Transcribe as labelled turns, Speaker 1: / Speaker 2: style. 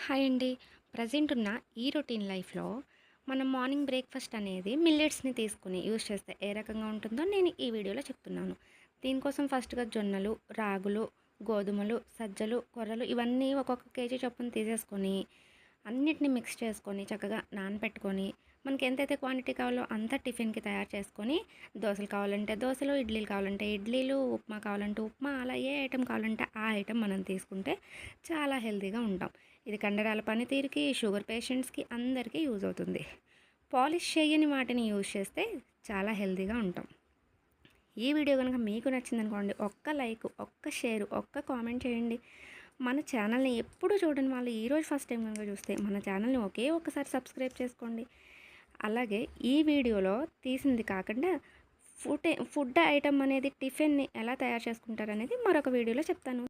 Speaker 1: Hi అండి. Present ఉన్న ఈ రొటీన్ లైఫ్‌లో మనం మార్నింగ్ బ్రేక్‌ఫాస్ట్ అనేది మిల్లెట్స్‌ని తీసుకొని యూజ్ చేస్తే ఏ రకంగా ఉంటుందో నేను ఈ వీడియోలో చెప్తున్నాను. దీనికోసం ఫస్ట్‌గా జొన్నలు, రాగులు, గోధుమలు, సజ్జలు, కొర్రలు ఇవన్నీ ఒక్కొక్క కేజీ చొప్పున తీసేసుకొని, అన్నిటిని మిక్స్ చేసుకొని, చక్కగా నానపెట్టుకొని, మనకి ఎంతైతే క్వాంటిటీ కావాలో అంత టిఫిన్‌కి తయారు చేసుకొని, దోసలు కావాలంటే దోసలు, ఇడ్లీలు కావాలంటే ఇడ్లీలు, ఉప్మా కావాలంటే ఉప్మా, అలా ఏ ఐటెమ్ కావాలంటే ఆ ఐటెమ్ మనం తీసుకుంటే చాలా హెల్తీగా ఉంటాం. ఇది కండరాల పనితీరుకి, షుగర్ పేషెంట్స్‌కి అందరికీ యూజ్ అవుతుంది. పాలిష్ చేయని వాటిని యూజ్ చేస్తే చాలా హెల్తీగా ఉంటాం. ఈ వీడియో గనుక మీకు నచ్చిందనుకోండి, ఒక్క లైక్, ఒక్క షేర్, ఒక్క కామెంట్ చేయండి. మన ఛానల్‌ని ఎప్పుడు చూడని వాళ్ళు ఈరోజు ఫస్ట్ టైం గనుక చూస్తే మన ఛానల్‌ని ఒకే ఒక్కసారి సబ్స్క్రైబ్ చేసుకోండి. అలాగే ఈ వీడియోలో తీసింది కాకుండా ఫుడ్ ఐటెమ్ అనేది టిఫిన్‌ని ఎలా తయారు చేసుకుంటారనేది మరొక వీడియోలో చెప్తాను.